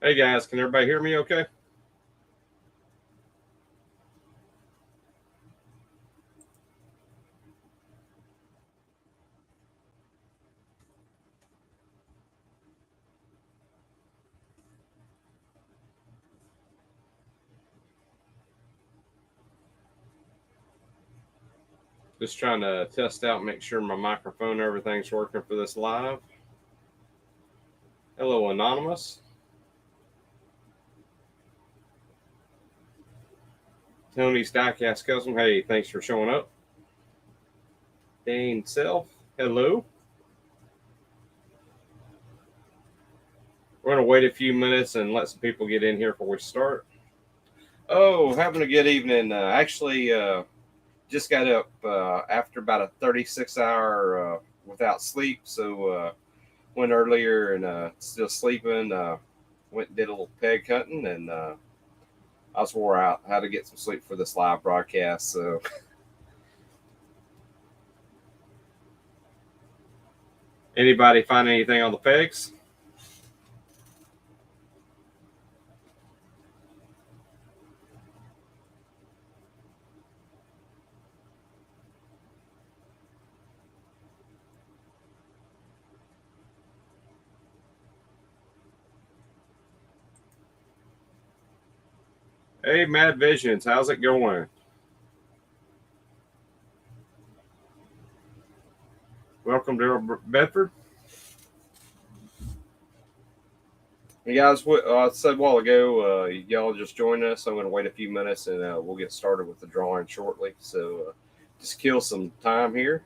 Hey guys, can everybody hear me okay? Just trying to test out, make sure my microphone, everything's working for this live. Hello, Anonymous. Tony's Diecast Custom. Hey, thanks for showing up. Dane Self. Hello. We're going to wait a few minutes and let some people get in here before we start. Oh, having a good evening. Just got up after about a 36-hour without sleep. So went earlier and still sleeping. Went and did a little peg hunting and I was wore out. Had to get some sleep for this live broadcast. So, anybody find anything on the pegs? Hey, Mad Visions, how's it going? Welcome to Bedford. Hey guys, what I said a while ago, y'all just joined us. I'm going to wait a few minutes and we'll get started with the drawing shortly. So just kill some time here.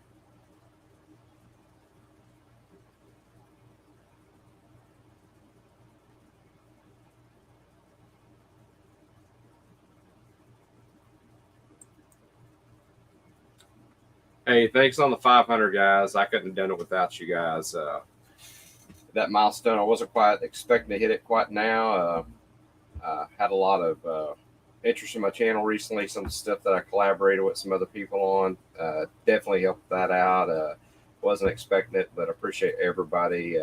Hey, thanks on the 500, guys. I couldn't have done it without you guys. That milestone, I wasn't quite expecting to hit it quite now. Had a lot of interest in my channel recently, some stuff that I collaborated with some other people on. Definitely helped that out. Wasn't expecting it, but appreciate everybody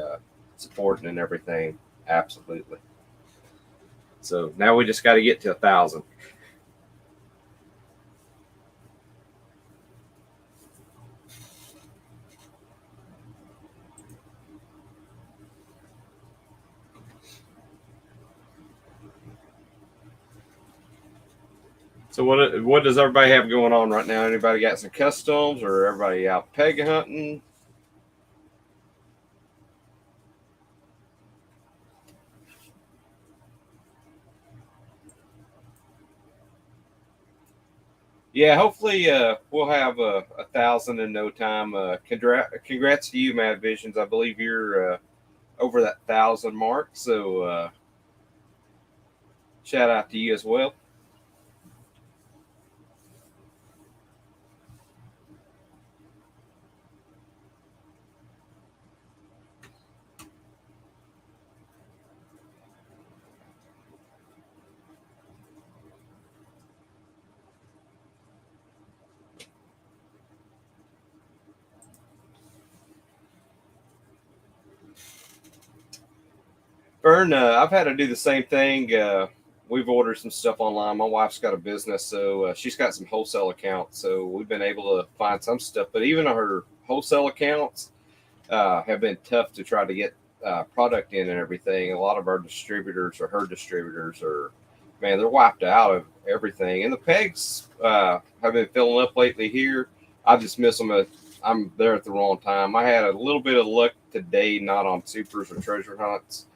supporting and everything. Absolutely. So now we just got to get to 1,000. So what does everybody have going on right now? Anybody got some customs or everybody out peg hunting? Yeah, hopefully we'll have 1,000 in no time. Congrats to you, Mad Visions. I believe you're over that 1,000 mark. So shout out to you as well. Vern, I've had to do the same thing. We've ordered some stuff online. My wife's got a business, so she's got some wholesale accounts. So we've been able to find some stuff, but even her wholesale accounts have been tough to try to get product in and everything. A lot of our distributors or her distributors are, man, they're wiped out of everything. And the pegs have been filling up lately here. I just miss them. I'm there at the wrong time. I had a little bit of luck today, not on supers or treasure hunts,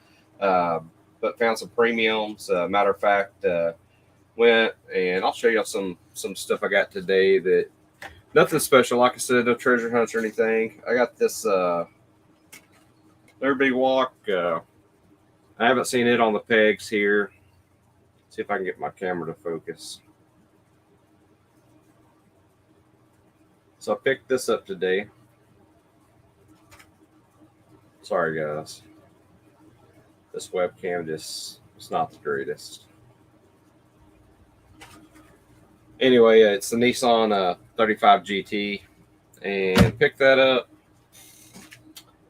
uh, but found some premiums. Matter of fact, went and I'll show you some stuff I got today that nothing special. Like I said, no treasure hunts or anything. I got this Liberty Walk. I haven't seen it on the pegs here. See if I can get my camera to focus. So I picked this up today. Sorry, guys. This webcam just it's not the greatest. Anyway, it's the Nissan 35 GT, and picked that up.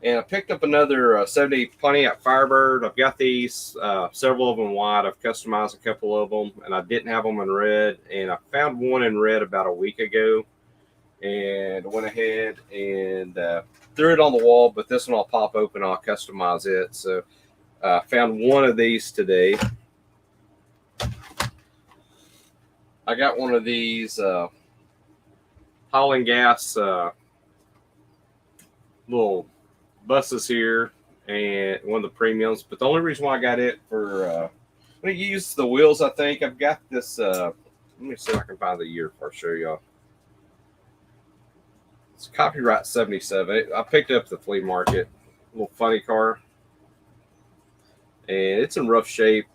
And I picked up another 70 Pontiac Firebird. I've got these, several of them white. I've customized a couple of them, and I didn't have them in red. And I found one in red about a week ago, and went ahead and threw it on the wall. But this one I'll pop open. I'll customize it. So I found one of these today. I got one of these hauling gas little buses here, and one of the premiums. But the only reason why I got it for I'm gonna use the wheels. I think I've got this. Let me see if I can find the year before I show y'all. It's copyright 77. I picked it up at the flea market. A little funny car, and it's in rough shape.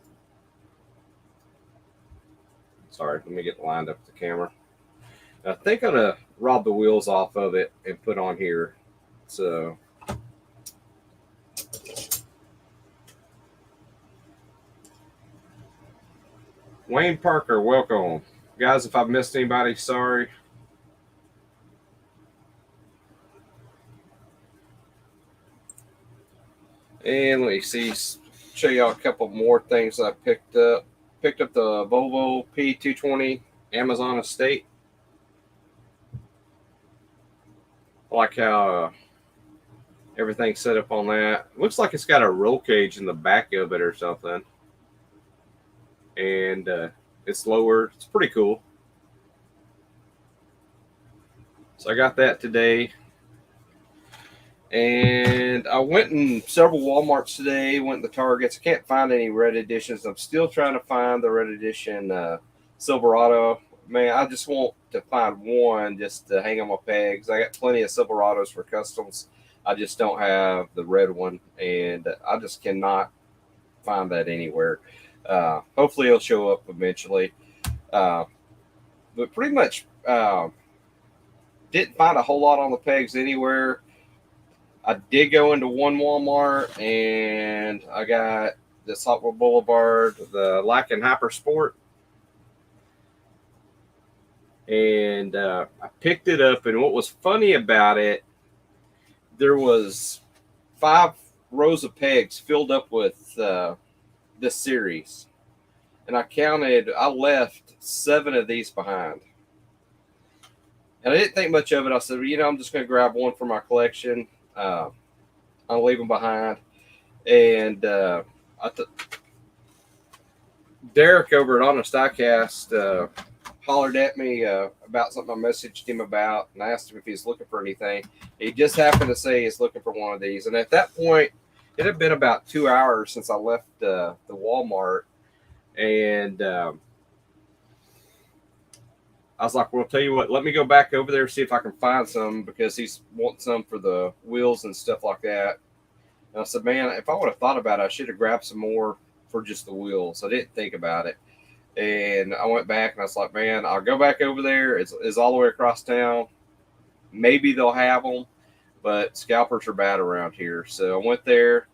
Sorry, let me get lined up with the camera. I think I'm gonna rob the wheels off of it and put on here. So Wayne Parker, welcome. Guys, if I've missed anybody, sorry. And let me see, show y'all a couple more things I picked up. Picked up the Volvo P220 Amazon Estate. I like how everything's set up on that. Looks like it's got a roll cage in the back of it or something. And it's lower. It's pretty cool. So I got that today. And I went in several Walmarts today, went to Targets. I can't find any red editions. I'm still trying to find the red edition Silverado. Man, I just want to find one just to hang on my pegs. I got plenty of Silverados for customs. I just don't have the red one, and I just cannot find that anywhere. Hopefully it'll show up eventually. But pretty much didn't find a whole lot on the pegs anywhere. I did go into one Walmart, and I got this HotWheels Boulevard, the Lycan Hyper Sport. And I picked it up, and what was funny about it, there was 5 rows of pegs filled up with this series. And I left 7 of these behind. And I didn't think much of it. I said, I'm just going to grab one for my collection. I'll leave them behind. And Derek over at Honest Diecast hollered at me about something I messaged him about, and I asked him if he's looking for anything. He just happened to say he's looking for one of these. And at that point, it had been about 2 hours since I left the Walmart. And I was like, well, I'll tell you what, let me go back over there, see if I can find some, because he's wanting some for the wheels and stuff like that. And I said, man, if I would have thought about it, I should have grabbed some more for just the wheels. I didn't think about it. And I went back and I was like, man, I'll go back over there. It's all the way across town. Maybe they'll have them, but scalpers are bad around here. So I went there,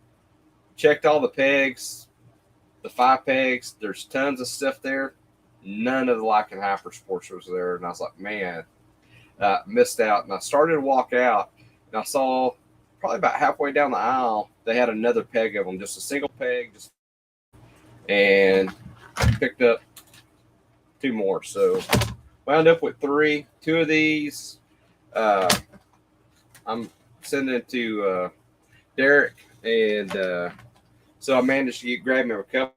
checked all the pegs, the 5 pegs. There's tons of stuff there. None of the Lycan Hyper Sports was there. And I was like, man, missed out. And I started to walk out, and I saw probably about halfway down the aisle, they had another peg of them, just a single peg, and picked up 2 more. So wound up with 3. 2 of these I'm sending to Derek, and so I managed to grab me a couple.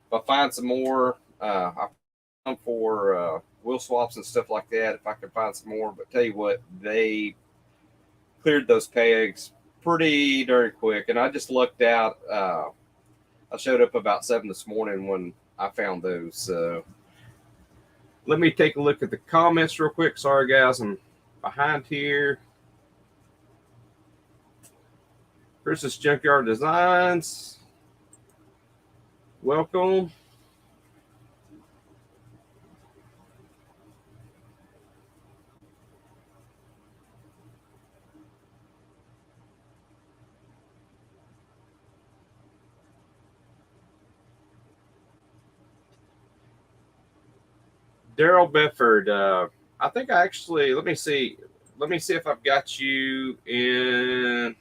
If I find some more, I for wheel swaps and stuff like that, if I can find some more. But tell you what, they cleared those pegs pretty darn quick, and I just lucked out. I showed up about 7 this morning when I found those. So let me take a look at the comments real quick. Sorry guys, I'm behind here. Prusa's Junkyard Designs, welcome. Daryl Bedford, I think I actually, let me see if I've got you in.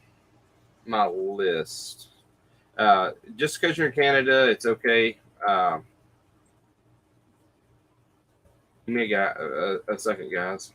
my list. Just because you're in Canada, it's okay. Give me a second, guys.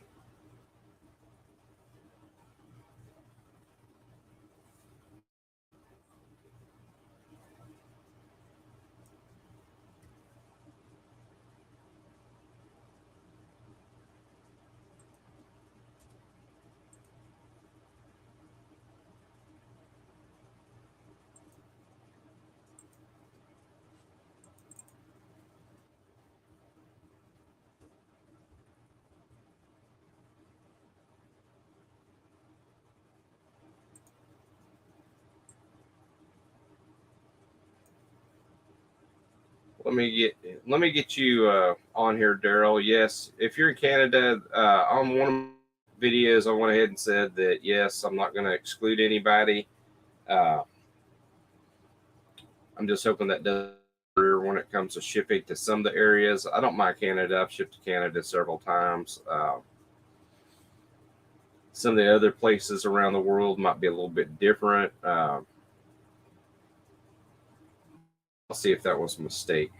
Let me get you on here, Daryl. Yes, if you're in Canada, on one of my videos, I went ahead and said that yes, I'm not going to exclude anybody. Uh, I'm just hoping that does when it comes to shipping to some of the areas. I don't mind Canada. I've shipped to Canada several times. Some of the other places around the world might be a little bit different. I'll see if that was a mistake,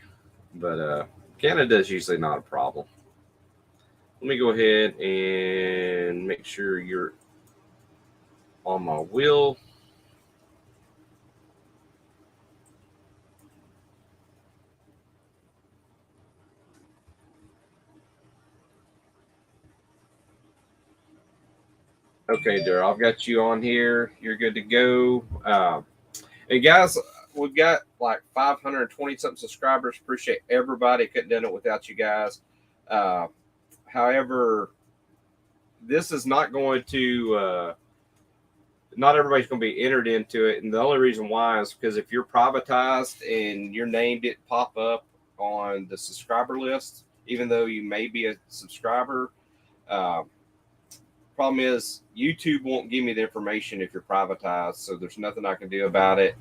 but Canada is usually not a problem. Let me go ahead and make sure you're on my wheel. Okay, Daryl, I've got you on here. You're good to go. And guys, we've got like 520 something subscribers. Appreciate everybody. Couldn't done it without you guys. Uh, However, this is not going to. Not everybody's going to be entered into it, and the only reason why is because if you're privatized and your name didn't pop up on the subscriber list, even though you may be a subscriber. Uh, Problem is, YouTube won't give me the information if you're privatized, so there's nothing I can do about it.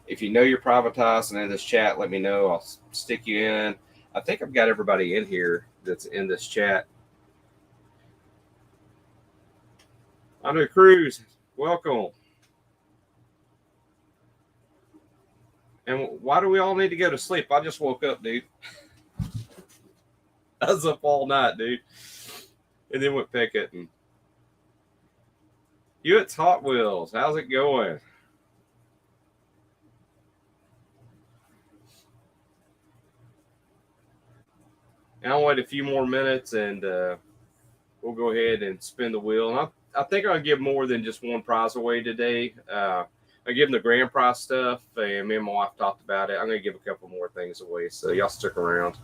If you know you're privatized and in this chat, let me know. I'll stick you in. I think I've got everybody in here that's in this chat. Andre Cruz, welcome. And why do we all need to go to sleep? I just woke up, dude. I was up all night, dude. And then went picketing. It's HotWheels. How's it going? And I'll wait a few more minutes and we'll go ahead and spin the wheel. And I think I'll give more than just one prize away today. I give them the grand prize stuff, and me and my wife talked about it. I'm going to give a couple more things away, so y'all stick around.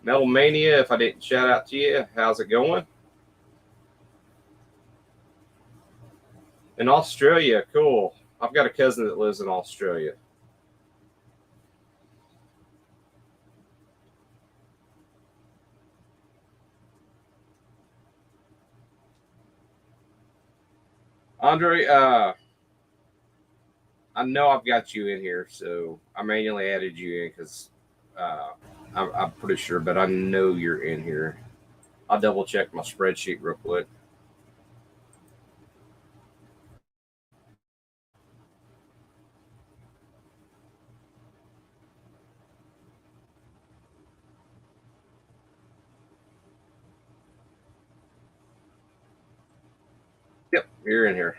Metal Mania, if I didn't shout out to you, how's it going? In Australia, cool. I've got a cousin that lives in Australia. Andre, I know I've got you in here, so I manually added you in because I'm pretty sure, but I know you're in here. I'll double check my spreadsheet real quick. Yep, you're in here.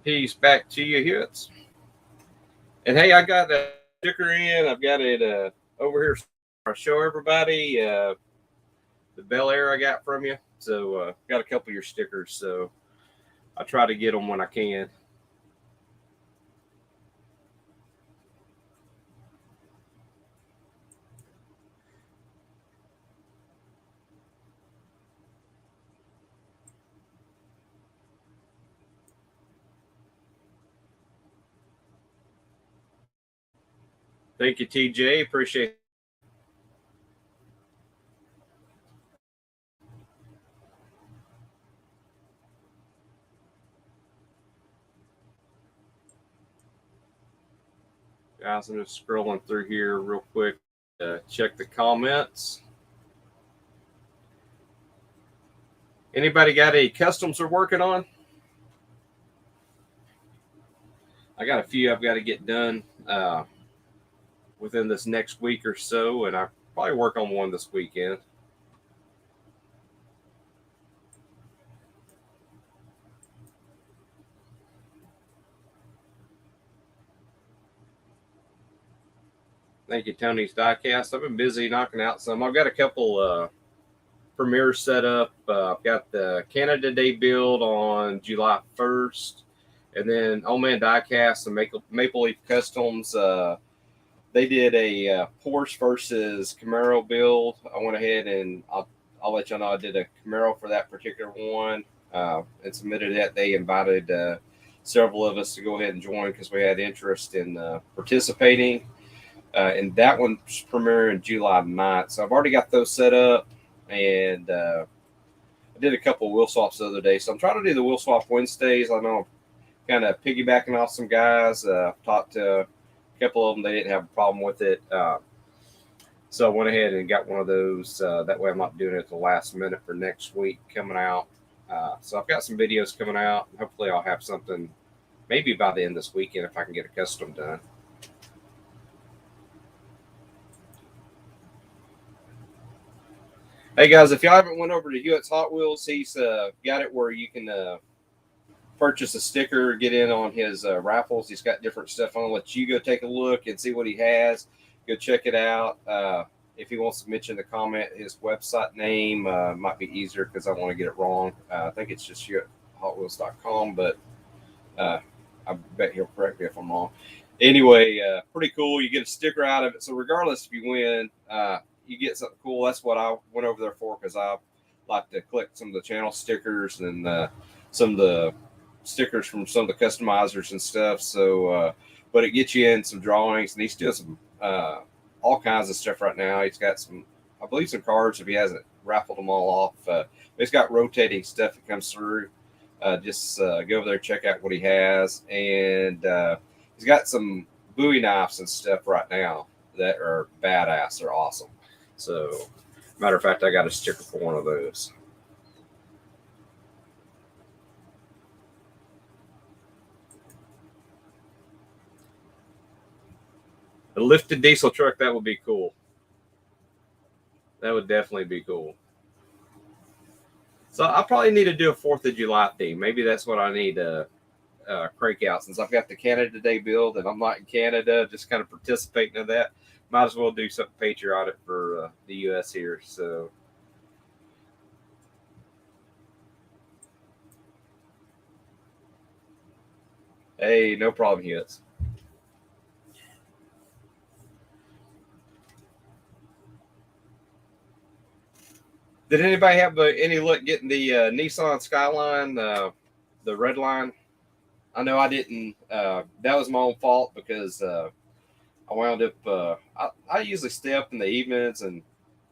Peace back to you, Hewitts. And hey, I got a sticker in. I've got it over here. I'll show everybody the Bel Air I got from you. So got a couple of your stickers. So I try to get them when I can. Thank you, TJ. Appreciate it. Guys, I'm just scrolling through here real quick. Check the comments. Anybody got any customs they're working on? I got a few I've got to get done within this next week or so, and I probably work on one this weekend. Thank you, Tony's Diecast. I've been busy knocking out some. I've got a couple premieres set up. I've got the Canada Day build on July 1st, and then Old Man Diecast and Maple Leaf Customs. They did a Porsche versus Camaro build. I went ahead and I'll let y'all know I did a Camaro for that particular one and submitted that. They invited several of us to go ahead and join because we had interest in participating. And that one's premiering July 9th. So I've already got those set up. And I did a couple of wheel swaps the other day. So I'm trying to do the wheel swap Wednesdays. I know I'm kind of piggybacking off some guys. I've talked to a couple of them. They didn't have a problem with it. So I went ahead and got one of those. That way I'm not doing it at the last minute for next week coming out. So I've got some videos coming out. Hopefully I'll have something maybe by the end of this weekend if I can get a custom done. Hey guys, if y'all haven't went over to Hewitt's HotWheels, he's got it where you can purchase a sticker, get in on his raffles. He's got different stuff. I'll let you go take a look and see what he has. Go check it out. If he wants to mention the comment, his website name might be easier because I want to get it wrong. I think it's just HotWheels.com, but I bet he'll correct me if I'm wrong. Anyway, pretty cool. You get a sticker out of it. So regardless if you win, you get something cool. That's what I went over there for because I like to collect some of the channel stickers and some of the stickers from some of the customizers and stuff. So, but it gets you in some drawings, and he's doing some all kinds of stuff right now. He's got some, I believe, some cards if he hasn't raffled them all off. But he's got rotating stuff that comes through. Just go over there, check out what he has, and he's got some Bowie knives and stuff right now that are badass. They're awesome. So, matter of fact, I got a sticker for one of those. A lifted diesel truck, that would be cool. That would definitely be cool. So, I probably need to do a 4th of July theme. Maybe that's what I need to crank out since I've got the Canada Day build and I'm not in Canada, just kind of participating in that. Might as well do something patriotic for the U.S. here. So, hey, no problem, Hits. Did anybody have any luck getting the Nissan Skyline, the red line? I know I didn't. That was my own fault because I wound up. I usually stay up in the evenings and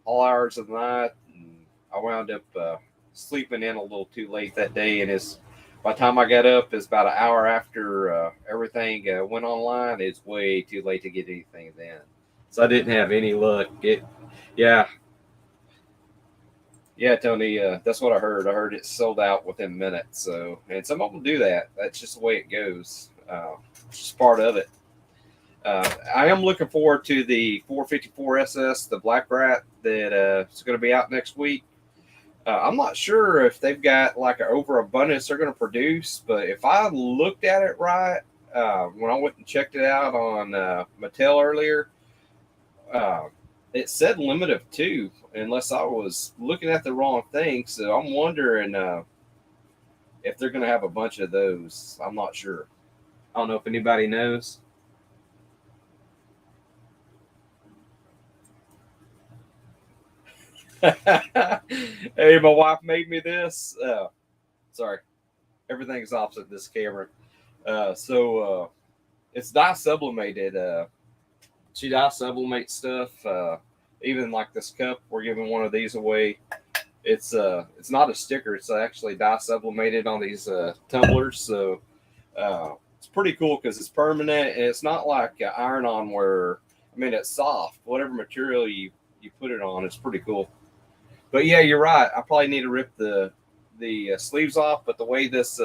all hours of the night, and I wound up sleeping in a little too late that day. And by the time I got up, it's about an hour after everything went online. It's way too late to get anything then, so I didn't have any luck. Yeah. Yeah, Tony, that's what I heard. I heard it sold out within minutes. So, and some of them do that. That's just the way it goes. It's just part of it. I am looking forward to the 454 SS, the Black Rat, that is going to be out next week. I'm not sure if they've got like an overabundance they're going to produce, but if I looked at it right when I went and checked it out on Mattel earlier, it said limit of 2, unless I was looking at the wrong thing. So I'm wondering if they're going to have a bunch of those. I'm not sure. I don't know if anybody knows. Hey, my wife made me this. Sorry, everything's opposite this camera. So it's dye sublimated She die sublimates stuff. Even like this cup, we're giving one of these away. It's not a sticker. It's actually die sublimated on these tumblers. So it's pretty cool because it's permanent and it's not like iron on where, I mean, it's soft. Whatever material you put it on, it's pretty cool. But yeah, you're right. I probably need to rip the sleeves off. But the way this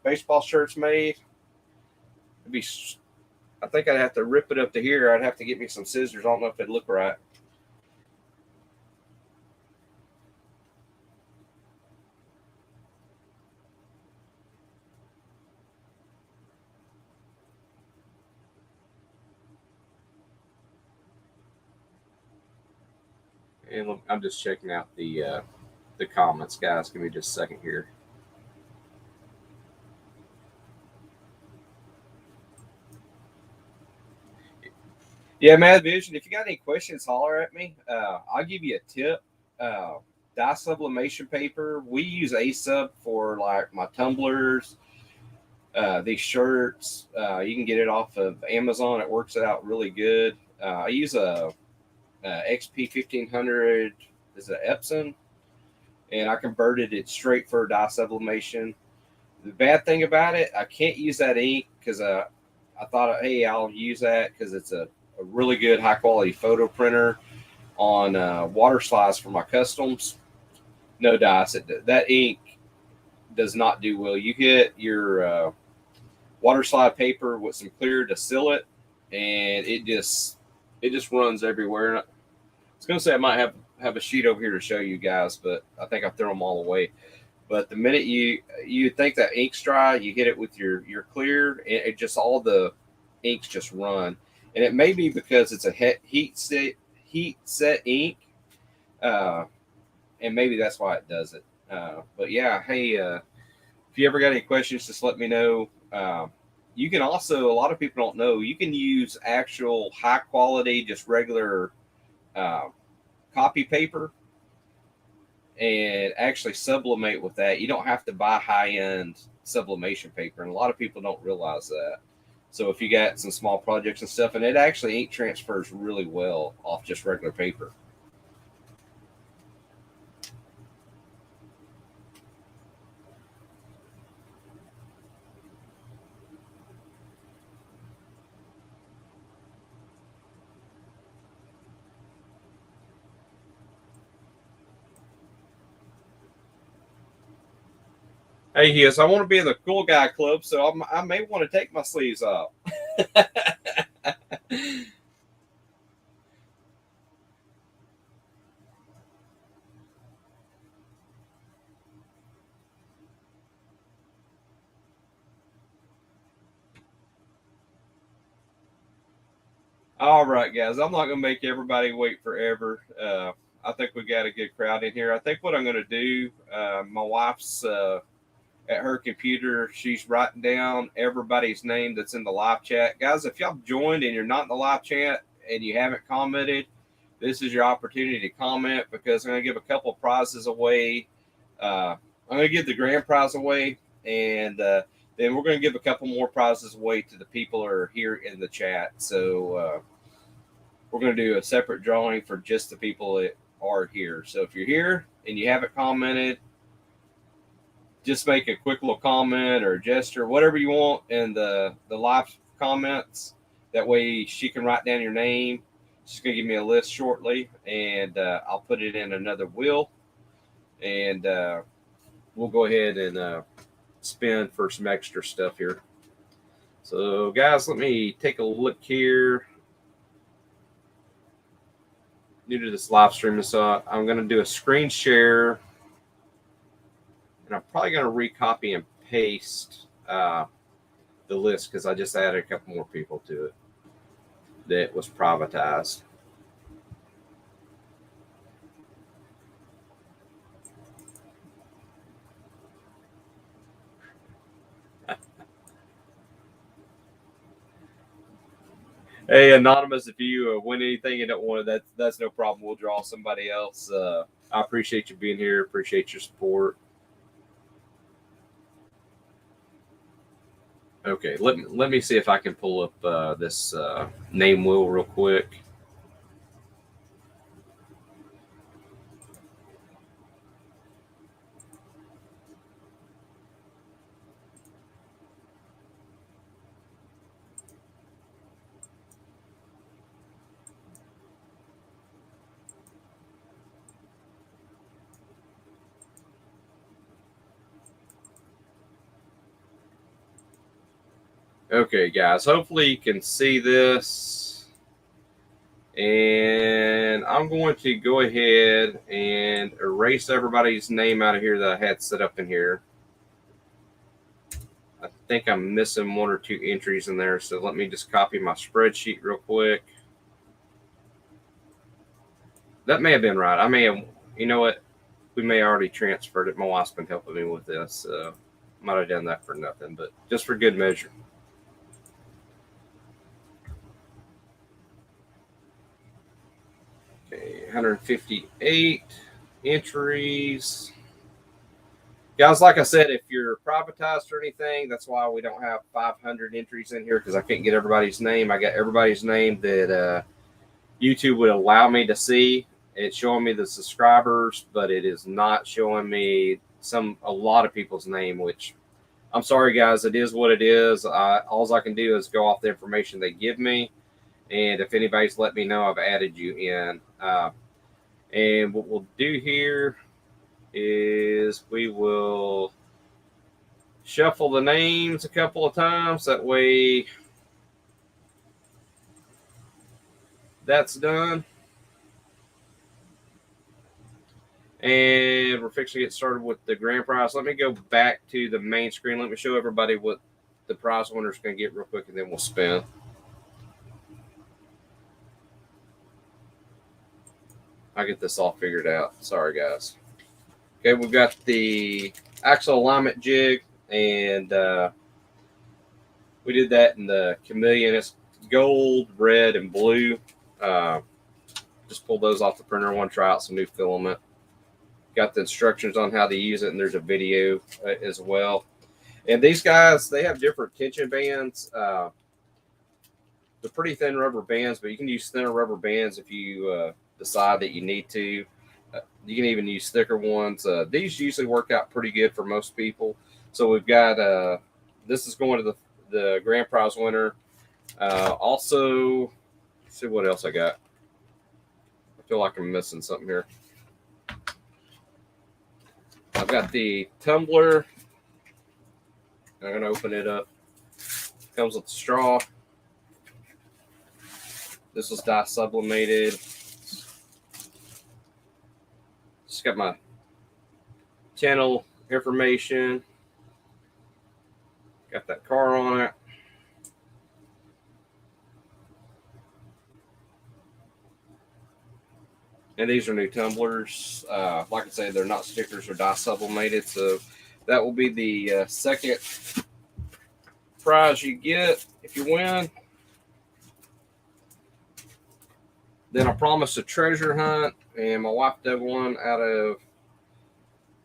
baseball shirt's made, it'd be. I think I'd have to rip it up to here. I'd have to get me some scissors. I don't know if it'd look right. And look, I'm just checking out the comments, guys. Give me just a second here. Yeah, Mad Vision. If you got any questions, holler at me. I'll give you a tip. Dye sublimation paper. We use A-Sub for like my tumblers, these shirts. You can get it off of Amazon. It works out really good. I use a XP 1500. Is it Epson? And I converted it straight for dye sublimation. The bad thing about it, I can't use that ink because I thought, hey, I'll use that because it's a really good high quality photo printer on water slides for my customs. No dice. That ink does not do well. You get your water slide paper with some clear to seal it, and it just runs everywhere. I was gonna say I might have a sheet over here to show you guys, but I think I threw them all away. But the minute you think that ink's dry, you hit it with your clear, and it just all the inks just run. And it may be because it's a heat set ink, and maybe that's why it does it. But yeah, hey, if you ever got any questions, just let me know. You can also, a lot of people don't know, you can use actual high quality, just regular copy paper and actually sublimate with that. You don't have to buy high end sublimation paper, and a lot of people don't realize that. So if you got some small projects and stuff, and it actually ink transfers really well off just regular paper. Hey, yes, I want to be in the cool guy club, so I may want to take my sleeves off. All right, guys, I'm not going to make everybody wait forever. I think we got a good crowd in here. I think what I'm going to do, my wife's at her computer. She's writing down everybody's name that's in the live chat. Guys, if y'all joined and you're not in the live chat and you haven't commented, this is your opportunity to comment because I'm going to give a couple of prizes away. I'm going to give the grand prize away, and then we're going to give a couple more prizes away to the people who are here in the chat. So we're going to do a separate drawing for just the people that are here. So if you're here and you haven't commented, just make a quick little comment or a gesture, whatever you want in the live comments. That way she can write down your name. She's going to give me a list shortly, and I'll put it in another wheel, and we'll go ahead and spin for some extra stuff here. So, guys, let me take a look here. New to this live stream, so I'm going to do a screen share, and I'm probably going to recopy and paste the list because I just added a couple more people to it that was privatized. Hey, Anonymous, if you win anything you don't want to, that's no problem. We'll draw somebody else. I appreciate you being here. Appreciate your support. Okay, let me see if I can pull up this name wheel real quick. Okay, guys, hopefully you can see this. And I'm going to go ahead and erase everybody's name out of here that I had set up in here. I think I'm missing one or two entries in there, so let me just copy my spreadsheet real quick. That may have been right. I may have, you know what? We may have already transferred it. My wife's been helping me with this. Might have done that for nothing, but just for good measure. Okay, 158 entries. Guys, like I said, if you're privatized or anything, that's why we don't have 500 entries in here, because I can't get everybody's name. I got everybody's name that YouTube would allow me to see. It's showing me the subscribers, but it is not showing me a lot of people's name, which I'm sorry, guys. It is what it is. All I can do is go off the information they give me. And if anybody's let me know, I've added you in. And what we'll do here is we will shuffle the names a couple of times. That way that's done. And we're fixing to get started with the grand prize. Let me go back to the main screen. Let me show everybody what the prize winner is going to get real quick, and then we'll spin. I'll get this all figured out. Sorry, guys. Okay, we've got the axle alignment jig, and we did that in the chameleon. It's gold, red, and blue. Just pulled those off the printer. I want to try out some new filament. Got the instructions on how to use it, and there's a video as well. And these guys, they have different tension bands. They're pretty thin rubber bands, but you can use thinner rubber bands if you decide that you need to. You can even use thicker ones. These usually work out pretty good for most people. So we've got this is going to the grand prize winner. Also, let's see what else I got. I feel like I'm missing something here. I've got the tumbler. I'm going to open it up. Comes with the straw. This was dye sublimated. Just got my channel information. Got that car on it. And these are new tumblers. Like I said, they're not stickers or dye sublimated. So that will be the second prize you get if you win. Then I promised a treasure hunt, and my wife did one out of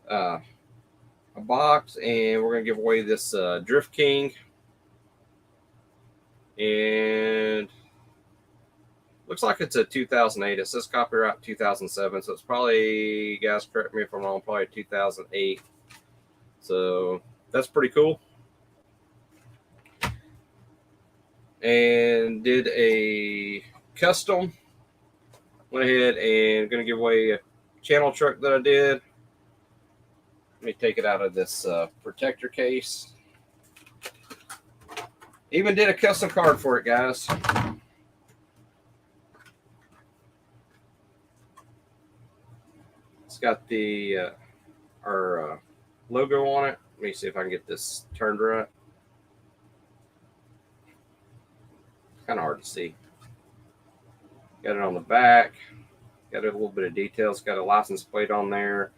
a box, and we're going to give away this Drift King. And looks like it's a 2008. It says copyright 2007, so it's probably, guys, correct me if I'm wrong, probably 2008. So that's pretty cool. And did a custom. Went ahead and going to give away a channel truck that I did. Let me take it out of this protector case. Even did a custom card for it, guys. It's got the our logo on it. Let me see if I can get this turned right. Kind of hard to see. Got it on the back. Got a little bit of details. Got a license plate on there.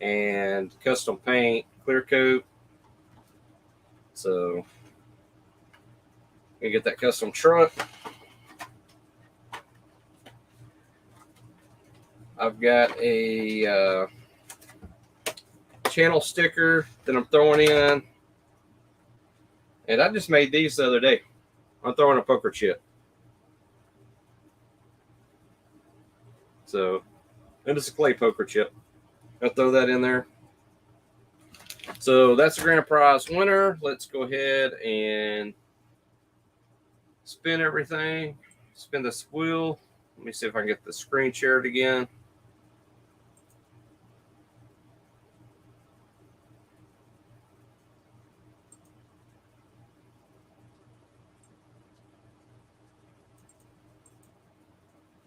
And custom paint, clear coat. So, gonna get that custom truck. I've got a channel sticker that I'm throwing in. And I just made these the other day. I'm throwing a poker chip. So, and it's a clay poker chip. I'll throw that in there. So that's the grand prize winner. Let's go ahead and spin everything. Spin this wheel. Let me see if I can get the screen shared again.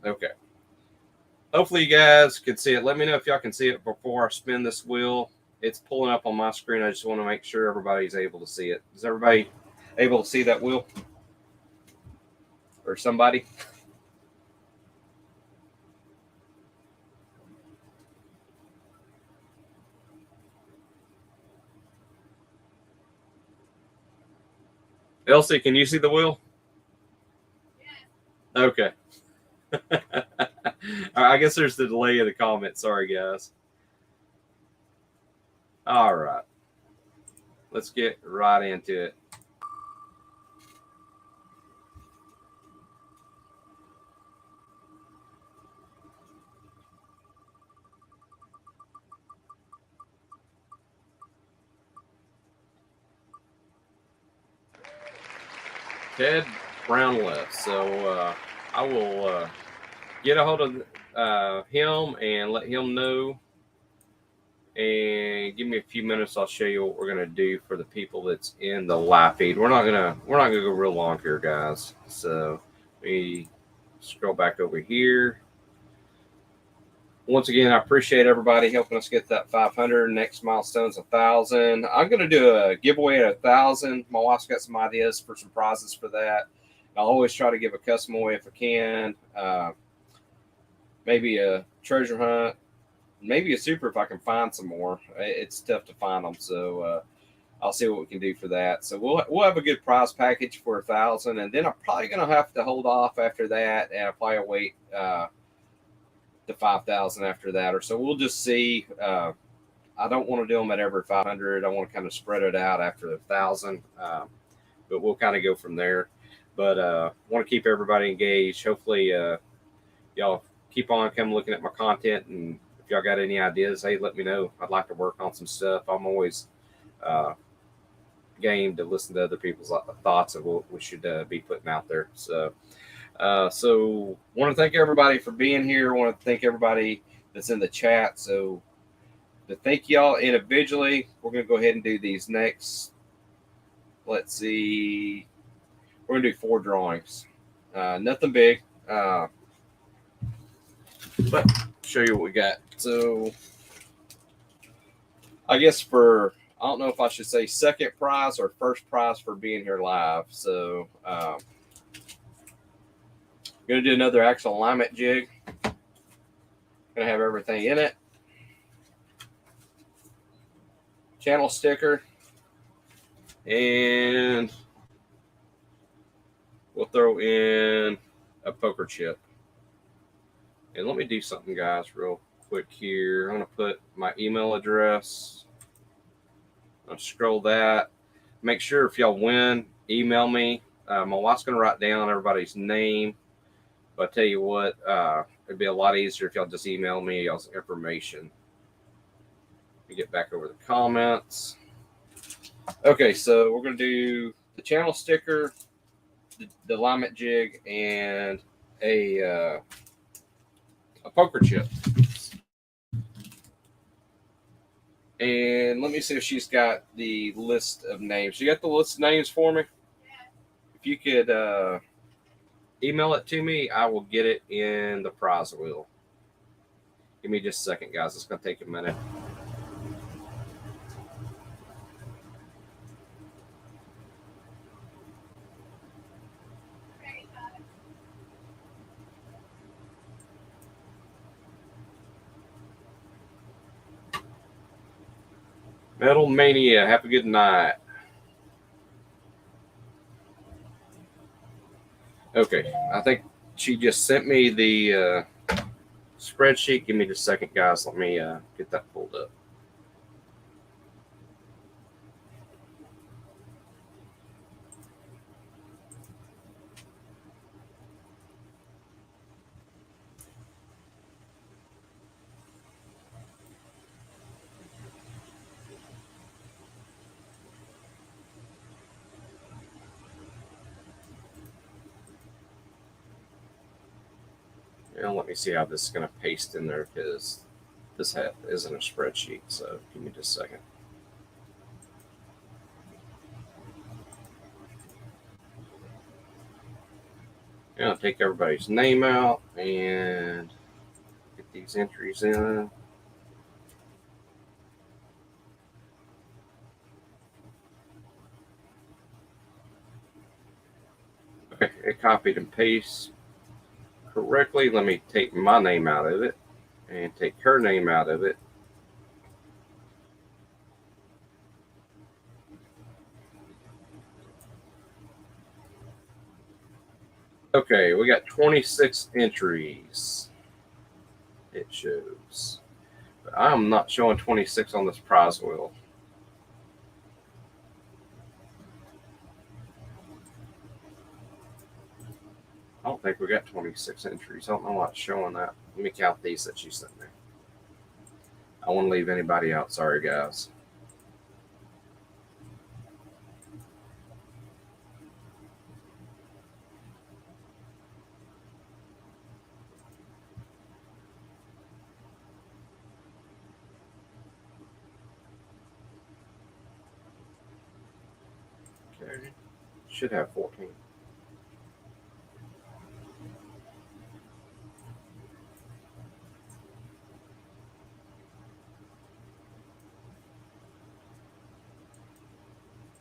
Okay. Hopefully you guys can see it. Let me know if y'all can see it before I spin this wheel. It's pulling up on my screen. I just want to make sure everybody's able to see it. Is everybody able to see that wheel? Or somebody? Elsie, can you see the wheel? Yeah. Okay. I guess there's the delay in the comment. Sorry, guys. All right. Let's get right into it. Ted Brown left, so I will get a hold of him and let him know. And give me a few minutes. I'll show you what we're gonna do for the people that's in the live feed. We're not gonna go real long here, guys. So we scroll back over here. Once again, I appreciate everybody helping us get that 500. Next milestone's 1,000. I'm going to do a giveaway at 1,000. My wife's got some ideas for some prizes for that. I'll always try to give a custom away if I can. Maybe a treasure hunt. Maybe a super if I can find some more. It's tough to find them, so I'll see what we can do for that. So we'll have a good prize package for 1,000, and then I'm probably going to have to hold off after that, and I'll probably wait to 5,000 after that, or so we'll just see. I don't want to do them at every 500. I want to kind of spread it out after 1,000, but we'll kind of go from there. But want to keep everybody engaged. Hopefully, y'all keep on coming looking at my content, and if y'all got any ideas, hey, let me know. I'd like to work on some stuff. I'm always game to listen to other people's thoughts of what we should be putting out there. So want to thank everybody for being here. I want to thank everybody that's in the chat. So to thank y'all individually, we're going to go ahead and do these next. Let's see. We're going to do 4 drawings. Nothing big. But show you what we got. So I guess I don't know if I should say second prize or first prize for being here live. So going to do another axle alignment jig. Going to have everything in it. Channel sticker. And we'll throw in a poker chip. And let me do something, guys, real quick here. I'm going to put my email address. I'll scroll that. Make sure if y'all win, email me. My wife's going to write down everybody's name. But I tell you what, it'd be a lot easier if y'all just email me y'all's information. Let me get back over the comments. Okay, so we're going to do the channel sticker, the alignment jig, and a poker chip. And let me see if she's got the list of names. You got the list of names for me? Yeah. If you could email it to me, I will get it in the prize wheel. Give me just a second, guys. It's going to take a minute. Metal Mania, have a good night. Okay, I think she just sent me the spreadsheet. Give me just a second, guys. Let me get that pulled up. Well, let me see how this is going to paste in there because this isn't a spreadsheet. So give me just a second. I'll take everybody's name out and get these entries in. Okay, it copied and pasted correctly. Let me take my name out of it and take her name out of it. Okay, we got 26 entries. It shows. But I'm not showing 26 on this prize wheel. I don't think we got 26 entries. I don't know why it's showing that. Let me count these that she sent me. I won't leave anybody out. Sorry, guys. Okay. Should have 14.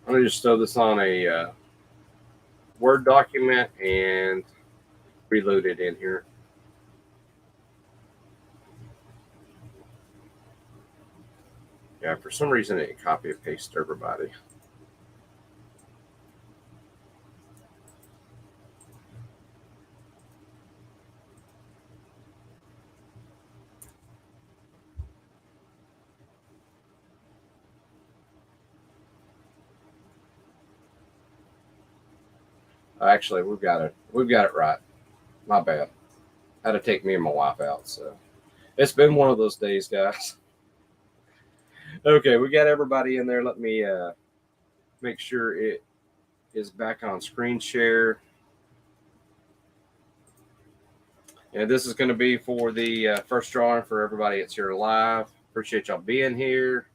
I'm going to just throw this on a Word document and reload it in here. Yeah, for some reason it copy and paste everybody. Actually, we've got it right. My bad. Had to take me and my wife out, so it's been one of those days, guys. Okay, we got everybody in there. Let me make sure it is back on screen share. And this is going to be for the first drawing for everybody that's here live. Appreciate y'all being here.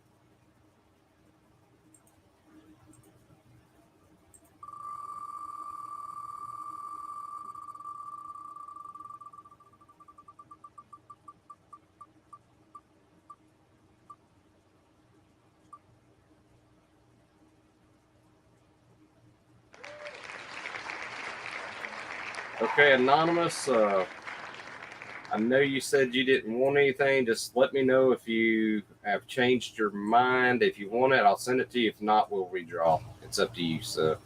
Okay, Anonymous, I know you said you didn't want anything. Just let me know if you have changed your mind. If you want it, I'll send it to you. If not, we'll redraw. It's up to you. So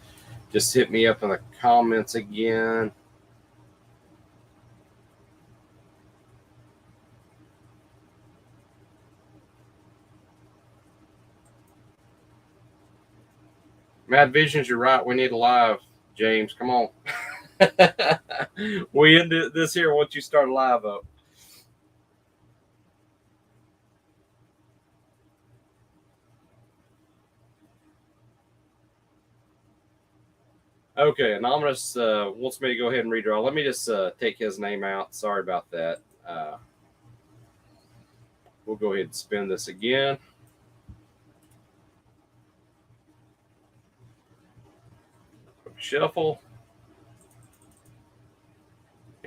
just hit me up in the comments again. Mad Visions, you're right. We need a live, James. Come on. We end this here once you start a live up. Okay, Anonymous wants me to go ahead and redraw. Let me just take his name out. Sorry about that. We'll go ahead and spin this again. Shuffle.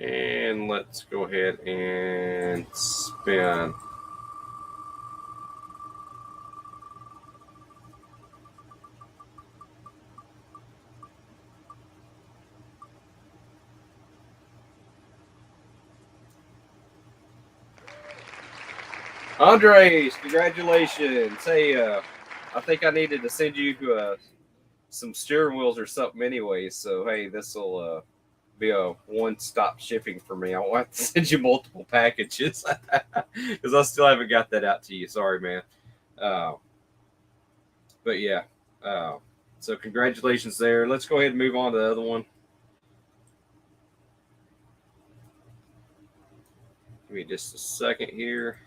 And let's go ahead and spin. Andres, congratulations. Hey, I think I needed to send you some steering wheels or something anyway. So, hey, this will be a one-stop shipping for me. I won't have to send you multiple packages because I still haven't got that out to you. Sorry, man. But yeah, so congratulations there. Let's go ahead and move on to the other one. Give me just a second here.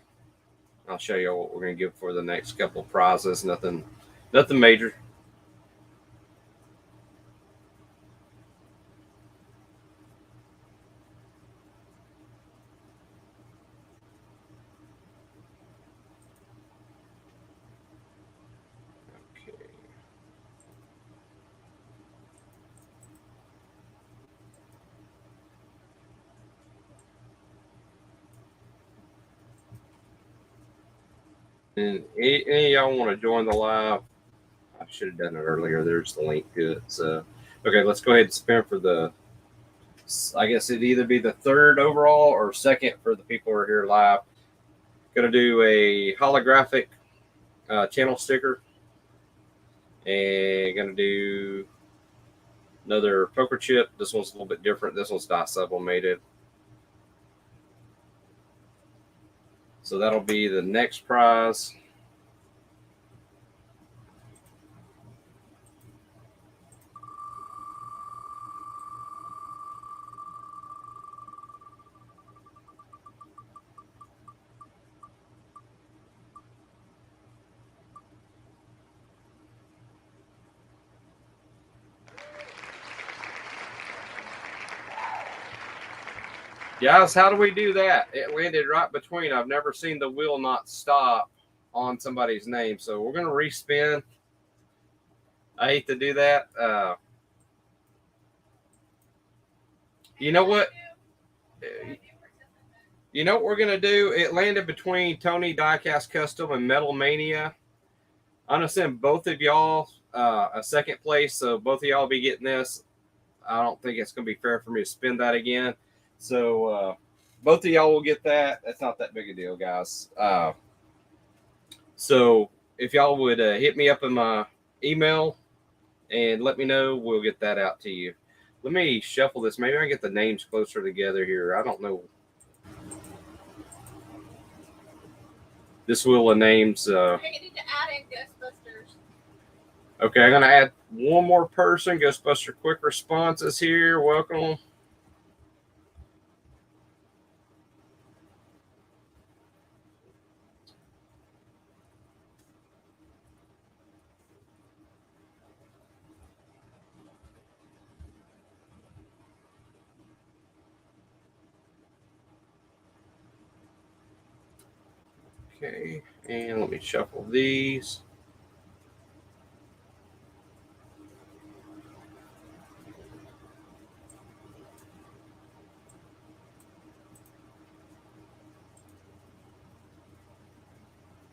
I'll show you what we're going to give for the next couple of prizes. Nothing major. And any of y'all want to join the live, I should have done it earlier. There's the link to it. So, okay, let's go ahead and spin for the, I guess it'd either be the third overall or second for the people who are here live. Going to do a holographic channel sticker. And going to do another poker chip. This one's a little bit different. This one's die sublimated. So that'll be the next prize. Guys, how do we do that? It landed right between. I've never seen the wheel not stop on somebody's name. So we're going to respin. I hate to do that. You know what? You know what we're going to do? It landed between Tony Diecast Custom and Metal Mania. I'm going to send both of y'all a second place. So both of y'all will be getting this. I don't think it's going to be fair for me to spin that again. So both of y'all will get that. That's not that big a deal, guys. So if y'all would hit me up in my email and let me know, we'll get that out to you. Let me shuffle this. Maybe I can get the names closer together here. I don't know. This wheel of names. You need to add in Ghostbusters. Okay, I'm going to add one more person. Ghostbuster Quick Responses here. Welcome. Okay, and let me shuffle these.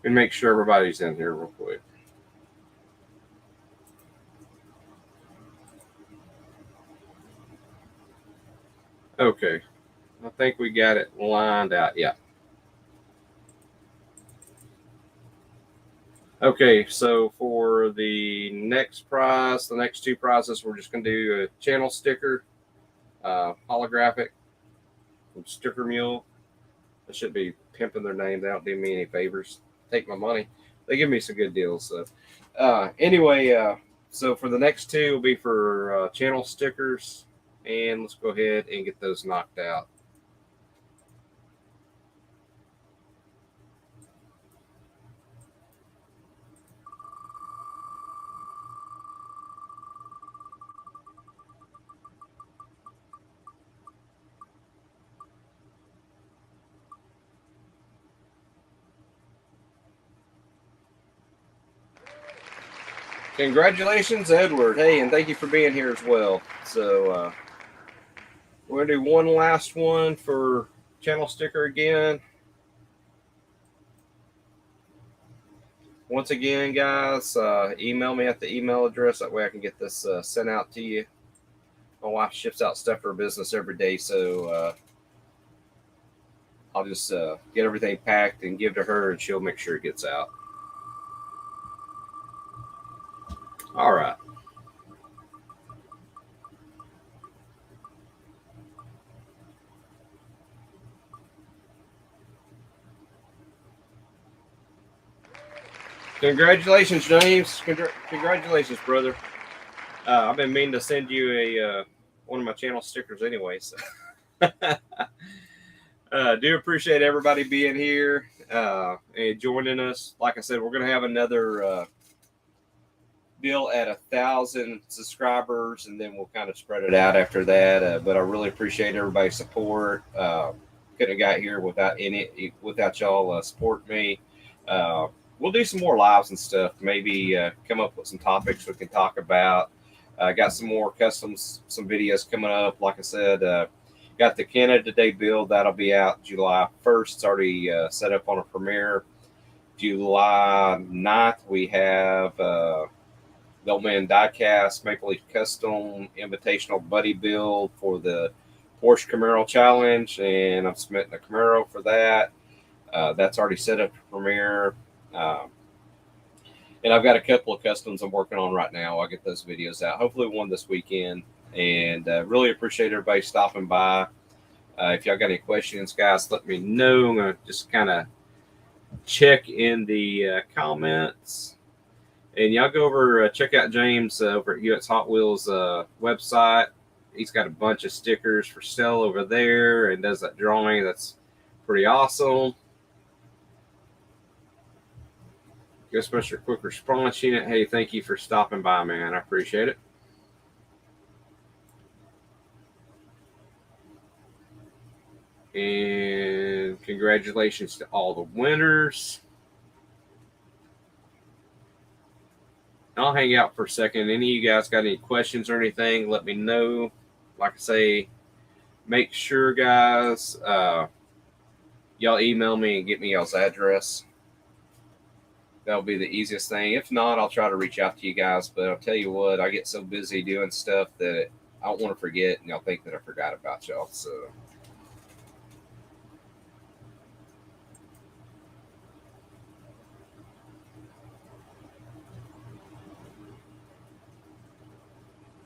And make sure everybody's in here real quick. Okay, I think we got it lined out. Yeah. Okay, so for the next prize, the next two prizes, we're just going to do a channel sticker, holographic from Sticker Mule. I should be pimping their name. They don't do me any favors. Take my money. They give me some good deals. So anyway, so for the next two will be for channel stickers. And let's go ahead and get those knocked out. Congratulations, Edward. Hey, and thank you for being here as well. So we're going to do one last one for channel sticker again. Once again, guys, email me at the email address. That way I can get this sent out to you. My wife ships out stuff for her business every day, so I'll just get everything packed and give to her, and she'll make sure it gets out. All right. Congratulations, James. Congratulations, brother. I've been meaning to send you a one of my channel stickers anyway. So. Do appreciate everybody being here and joining us. Like I said, we're going to have another deal at 1,000 subscribers, and then we'll kind of spread it out after that. But I really appreciate everybody's support. Couldn't have got here without y'all supporting me. We'll do some more lives and stuff. Maybe come up with some topics we can talk about. Got some more customs, some videos coming up. Like I said, got the Canada Day build. That'll be out July 1st. It's already set up on a Premiere. July 9th, we have the Old Man Diecast Maple Leaf Custom Invitational Buddy Build for the Porsche Camaro Challenge, and I'm submitting a Camaro for that. That's already set up to premiere. And I've got a couple of customs I'm working on right now. I'll get those videos out. Hopefully one this weekend. And really appreciate everybody stopping by. If y'all got any questions, guys, let me know. I'm going to just kind of check in the comments. And y'all go over, check out James over at UX Hot Wheels website. He's got a bunch of stickers for sale over there and does that drawing. That's pretty awesome. Ghostbuster Quick Response Unit. Hey, thank you for stopping by, man. I appreciate it. And congratulations to all the winners. I'll hang out for a second. Any of you guys got any questions or anything, let me know. Like I say, make sure, guys, y'all email me and get me y'all's address. That'll be the easiest thing. If not, I'll try to reach out to you guys. But I'll tell you what, I get so busy doing stuff that I don't want to forget, and y'all think that I forgot about y'all. So,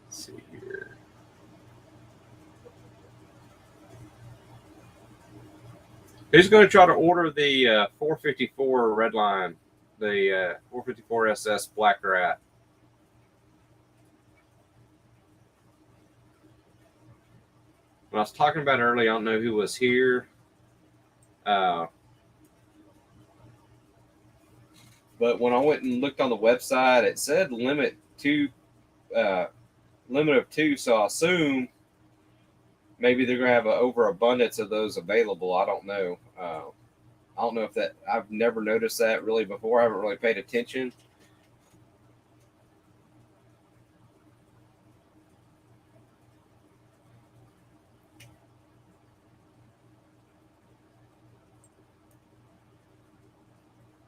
let's see here. Who's going to try to order the 454 Redline? The 454 SS Black Rat. When I was talking about it earlier, I don't know who was here. But when I went and looked on the website, it said limit of 2. So I assume maybe they're going to have an overabundance of those available. I don't know. I don't know if that, I've never noticed that really before. I haven't really paid attention.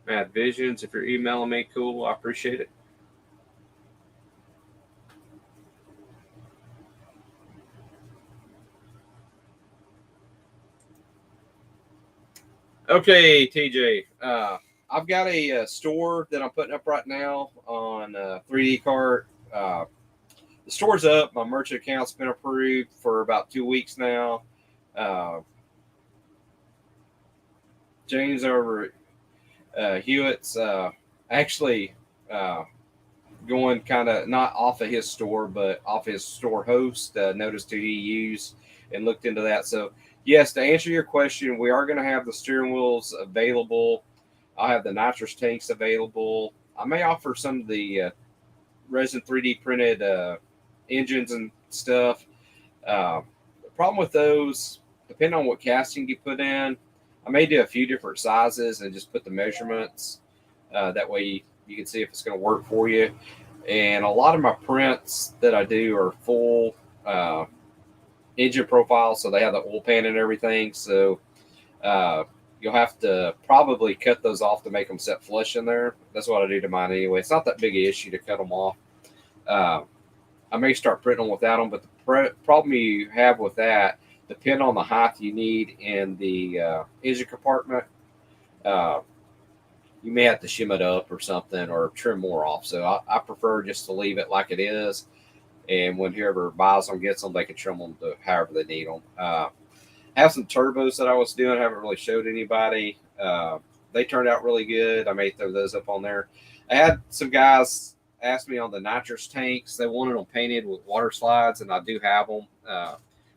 Mad Visions, if you're emailing me, cool. I appreciate it. Okay, TJ. I've got a store that I'm putting up right now on 3D Cart. The store's up. My merchant account's been approved for about 2 weeks now. James over at Hewitt's actually going kind of not off of his store, but off his store host. Noticed who he used and looked into that. So, yes, to answer your question, we are going to have the steering wheels available. I'll have the nitrous tanks available. I may offer some of the resin 3D printed engines and stuff. The problem with those, depending on what casting you put in, I may do a few different sizes and just put the measurements. That way you can see if it's going to work for you. And a lot of my prints that I do are full engine profile, so they have the oil pan and everything. So you'll have to probably cut those off to make them set flush in there. That's what I do to mine anyway. It's not that big an issue to cut them off. I may start printing them without them, but the problem you have with that, depending on the height you need in the engine compartment, you may have to shim it up or something or trim more off. So I prefer just to leave it like it is. And when whoever buys them, gets them, they can trim them to however they need them. I have some turbos that I was doing. I haven't really showed anybody. They turned out really good. I may throw those up on there. I had some guys ask me on the nitrous tanks. They wanted them painted with water slides, and I do have them.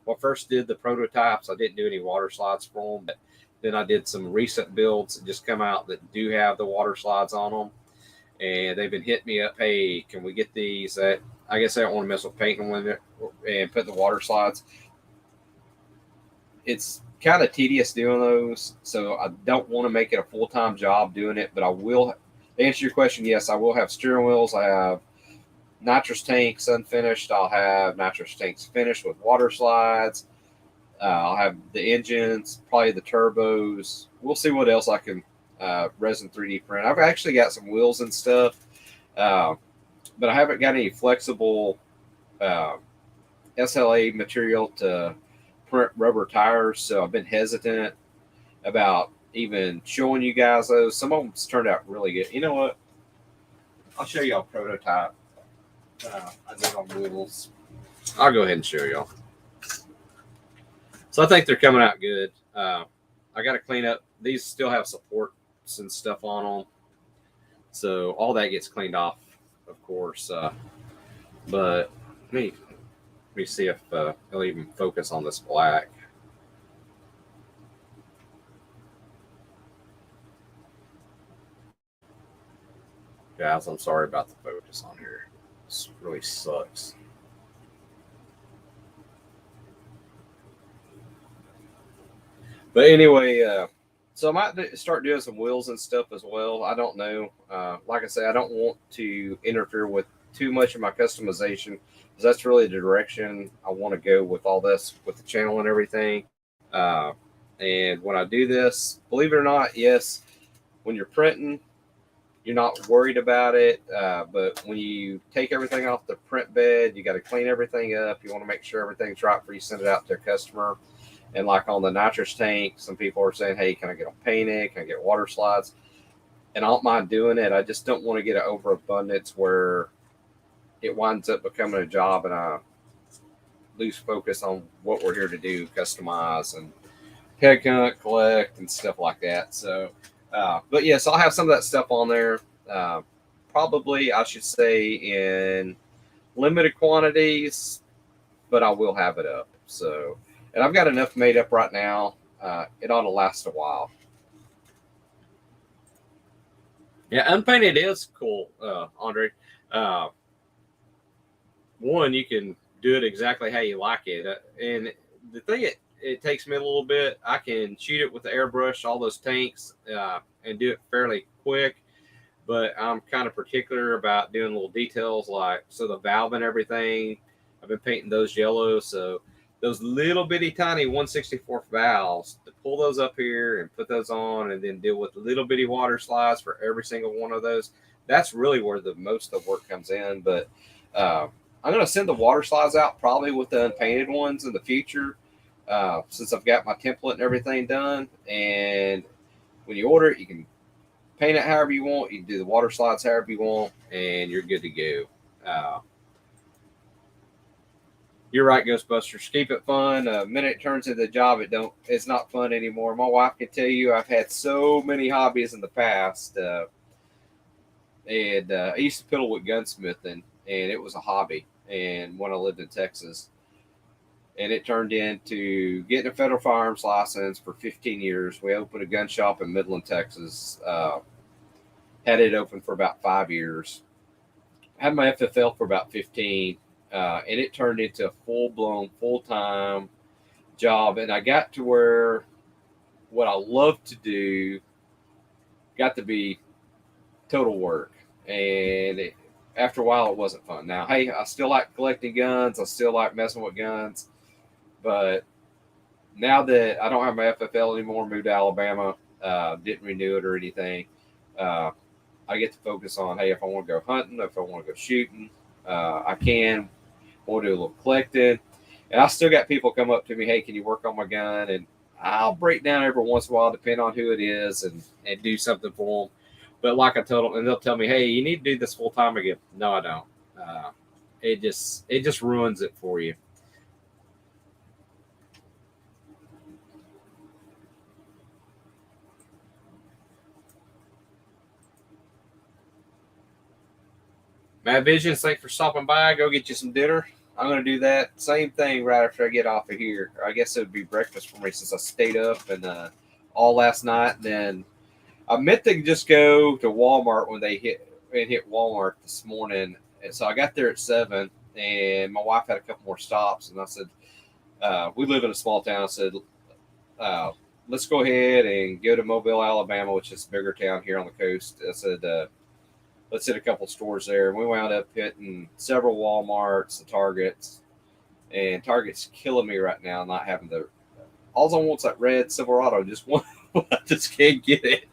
When I first did the prototypes, I didn't do any water slides for them, but then I did some recent builds that just come out that do have the water slides on them. And they've been hitting me up, hey, can we get these? I guess I don't want to mess with painting with it and put the water slides. It's kind of tedious doing those, so I don't want to make it a full-time job doing it, but I will. To answer your question, yes, I will have steering wheels. I have nitrous tanks unfinished. I'll have nitrous tanks finished with water slides. I'll have the engines, probably the turbos. We'll see what else I can resin 3D print. I've actually got some wheels and stuff, but I haven't got any flexible SLA material to print rubber tires, so I've been hesitant about even showing you guys those. Some of them's turned out really good. You know what? I'll show y'all a prototype I did on wheels. I'll go ahead and show y'all. So I think they're coming out good. I got to clean up. These still have supports and stuff on them. So all that gets cleaned off, of course. But let me see if it'll even focus on this black. Guys, I'm sorry about the focus on here. This really sucks. But anyway, so I might start doing some wheels and stuff as well. I don't know. Like I say, I don't want to interfere with too much of my customization, because that's really the direction I want to go with all this, with the channel and everything. And when I do this, believe it or not, yes, when you're printing, you're not worried about it. But when you take everything off the print bed, you got to clean everything up. You want to make sure everything's right before you send it out to a customer. And like on the nitrous tank, some people are saying, hey, can I get them painted? Can I get water slides? And I don't mind doing it. I just don't want to get an overabundance where it winds up becoming a job and I lose focus on what we're here to do, customize and head count, collect, and stuff like that. So, but yes, I'll have some of that stuff on there. Probably, I should say, in limited quantities, but I will have it up. So, and I've got enough made up right now. It ought to last a while. Yeah, unpainted is cool, Andre. One, you can do it exactly how you like it. And the thing it takes me a little bit, I can shoot it with the airbrush, all those tanks, and do it fairly quick. But I'm kind of particular about doing little details like, so the valve and everything, I've been painting those yellow. So those little bitty tiny 1/64 valves, to pull those up here and put those on and then deal with little bitty water slides for every single one of those. That's really where the most of the work comes in. But I'm going to send the water slides out probably with the unpainted ones in the future, since I've got my template and everything done. And when you order it, you can paint it however you want. You can do the water slides however you want, and you're good to go. You're right, Ghostbusters. Keep it fun. The minute it turns into a job, it's not fun anymore. My wife can tell you I've had so many hobbies in the past. And I used to piddle with gunsmithing, and it was a hobby. And when I lived in Texas, and it turned into getting a federal firearms license for 15 years. We opened a gun shop in Midland, Texas. Had it open for about 5 years. Had my FFL for about 15. And it turned into a full-blown, full-time job. And I got to where what I love to do got to be total work. And after a while, it wasn't fun. Now, hey, I still like collecting guns. I still like messing with guns. But now that I don't have my FFL anymore, moved to Alabama, didn't renew it or anything, I get to focus on, hey, if I want to go hunting, if I want to go shooting, I can. We'll do a little collecting. And I still got people come up to me, hey, can you work on my gun? And I'll break down every once in a while, depending on who it is, and do something for them. But like I told them, and they'll tell me, hey, you need to do this full time again. No, I don't. It just ruins it for you. Matt Vision, thanks for stopping by. Go get you some dinner. I'm going to do that same thing right after I get off of here. I guess it would be breakfast for me since I stayed up and all last night. Then I meant to just go to Walmart when they hit Walmart this morning. And so I got there at 7, and my wife had a couple more stops. And I said, we live in a small town. I said, let's go ahead and go to Mobile, Alabama, which is a bigger town here on the coast. I said, let's hit a couple stores there. And we wound up hitting several Walmarts, the Targets. And Target's killing me right now, not having all I want's that red Silverado. Just one, I just can't get it.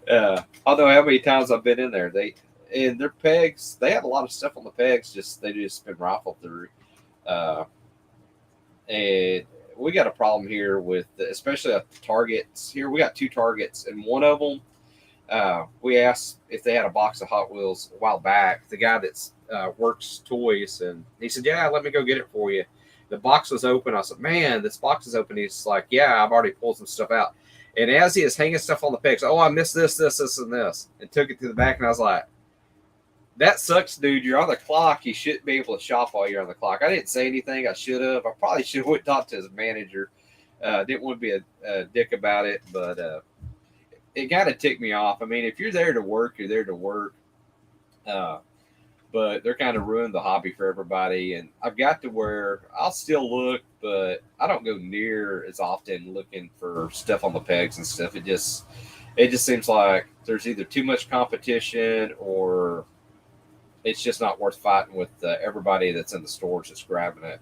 I don't know how many times I've been in there. And their pegs, they had a lot of stuff on the pegs. They just been rifled through. Uh, and we got a problem here with, especially at the Targets. Here we got two Targets, and one of them, we asked if they had a box of Hot Wheels a while back. The guy that's works toys, and he said, "Yeah, let me go get it for you." The box was open. I said, "Man, this box is open." He's like, "Yeah, I've already pulled some stuff out." And as he is hanging stuff on the pegs, "Oh, I missed this, and this," and took it to the back, and I was like, "That sucks, dude. You're on the clock. You shouldn't be able to shop while you're on the clock." I didn't say anything. I should have. I probably should have went and talked to his manager. Didn't want to be a dick about it, but it kind of ticked me off. I mean, if you're there to work, you're there to work. But they're kind of ruined the hobby for everybody. And I've got to where I'll still look, but I don't go near as often looking for stuff on the pegs and stuff. It just seems like there's either too much competition or it's just not worth fighting with everybody that's in the stores that's grabbing it,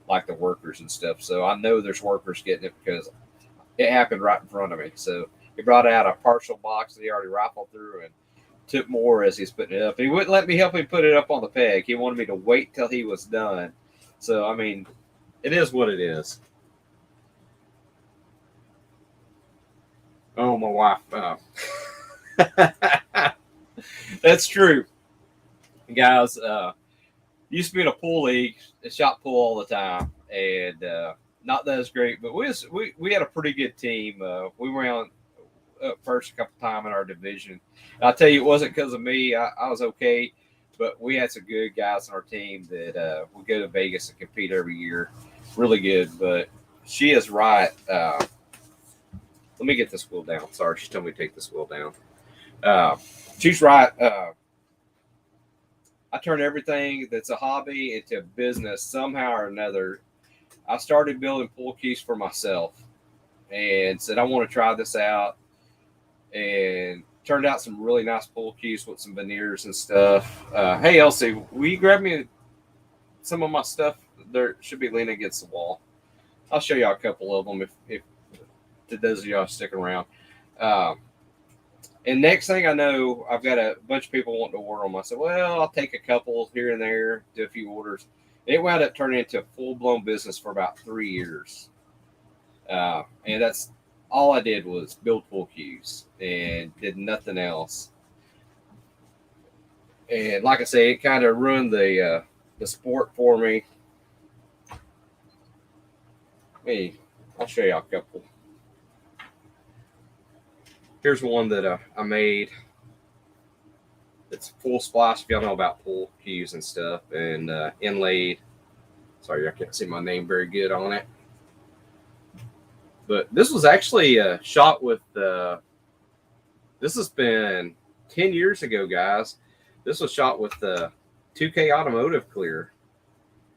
like the workers and stuff. So I know there's workers getting it because it happened right in front of me. So he brought out a partial box that he already rifled through and took more as he's putting it up. He wouldn't let me help him put it up on the peg. He wanted me to wait till he was done. So, I mean, it is what it is. Oh, my wife. That's true. Guys, used to be in a pool league, shot pool all the time. And not that it's great, but we had a pretty good team. We were on up first a couple times in our division. And I'll tell you, it wasn't because of me. I was okay, but we had some good guys on our team that would go to Vegas and compete every year. Really good, but she is right. Let me get this wheel down. Sorry, she's telling me to take this wheel down. She's right. I turned everything that's a hobby into a business somehow or another. I started building pool keys for myself and said, I want to try this out. And turned out some really nice pool keys with some veneers and stuff. Hey, Elsie, will you grab me some of my stuff? There should be leaning against the wall. I'll show y'all a couple of them if to those of y'all sticking around. And next thing I know, I've got a bunch of people wanting to order them. I said, well, I'll take a couple here and there, do a few orders. It wound up turning into a full-blown business for about 3 years. And that's all I did was build pool cues and did nothing else. And like I say, it kind of ruined the sport for me. I'll show you a couple. Here's one that I made. It's full splash if y'all know about pool cues and stuff, and inlaid. Sorry, I can't see my name very good on it. But this was actually shot with this has been 10 years ago, guys. This was shot with the 2K automotive clear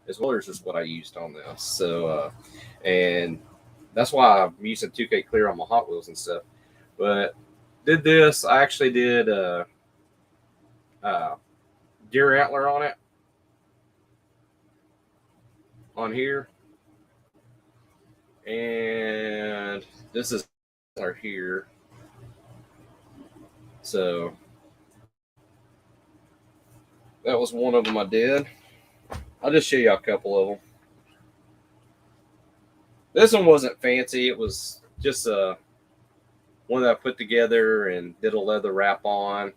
as well as what I used on this. So, and that's why I'm using 2K clear on my Hot Wheels and stuff. But did this, I actually did deer antler on it on here. And this is our here. So that was one of them I did. I'll just show you a couple of them. This one wasn't fancy. It was just one that I put together and did a leather wrap on.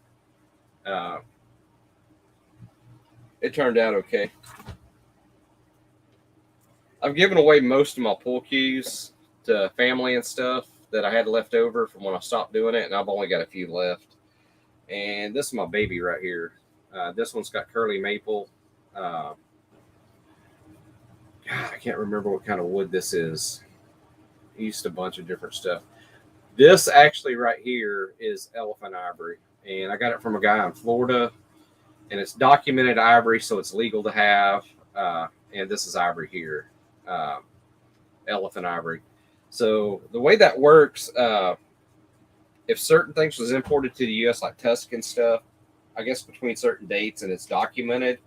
It turned out okay. I've given away most of my pool cues to family and stuff that I had left over from when I stopped doing it, and I've only got a few left. And this is my baby right here. This one's got curly maple. God, I can't remember what kind of wood this is. I used a bunch of different stuff. This actually right here is elephant ivory, and I got it from a guy in Florida, and it's documented ivory, so it's legal to have. And this is ivory here, elephant ivory. So the way that works, if certain things was imported to the U.S., like Tuscan stuff, I guess between certain dates and it's documented,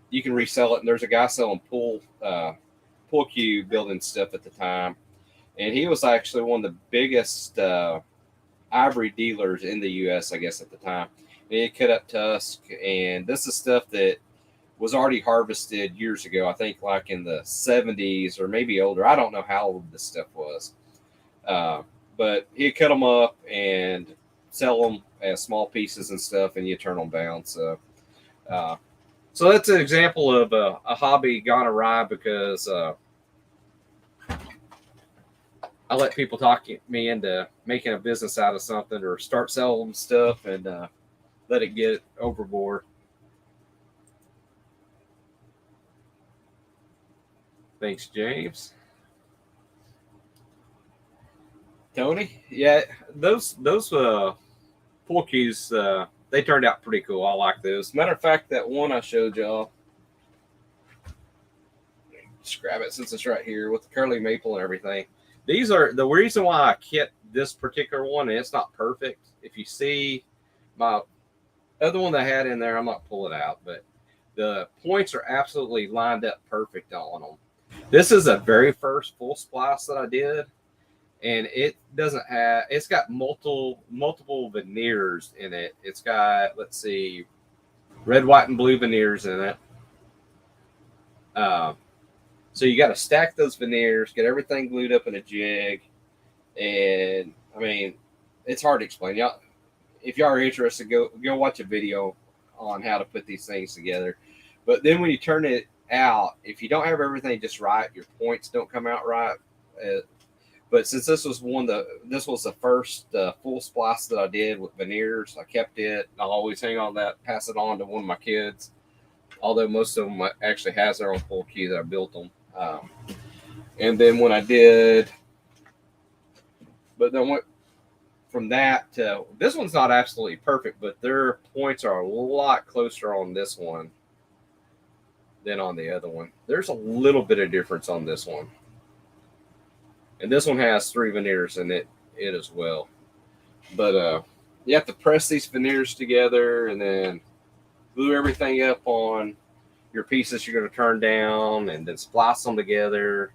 you can resell it. And there's a guy selling pool cue building stuff at the time, and he was actually one of the biggest ivory dealers in the U.S., I guess, at the time. And he cut up tusk, and this is stuff that was already harvested years ago. I think like in the 70s or maybe older. I don't know how old this stuff was. But he'd cut them up and sell them as small pieces and stuff, and you turn them down. So that's an example of a hobby gone awry because I let people talk me into making a business out of something or start selling stuff and let it get overboard. Thanks, James. Tony, yeah, those pool cues, they turned out pretty cool. I like those. Matter of fact, that one I showed y'all, just grab it since it's right here with the curly maple and everything. These are the reason why I kept this particular one, and it's not perfect. If you see my other one that I had in there, I'm not pulling it out, but the points are absolutely lined up perfect on them. This is the very first full splice that I did, and it doesn't have, it's got multiple veneers in it. It's got, let's see, red, white, and blue veneers in it. So you got to stack those veneers, get everything glued up in a jig, and I mean, it's hard to explain. Y'all, if y'all are interested, go watch a video on how to put these things together. But then when you turn it out, if you don't have everything just right, your points don't come out right. But since this was the first full splice that I did with veneers, I kept it. I'll always hang on that, pass it on to one of my kids. Although most of them actually has their own full key that I built them. And then when I did, but then went from that to this one's not absolutely perfect, but their points are a lot closer on this one than on the other one. There's a little bit of difference on this one. And this one has 3 veneers in it as well. But you have to press these veneers together and then glue everything up on your pieces you're going to turn down and then splice them together.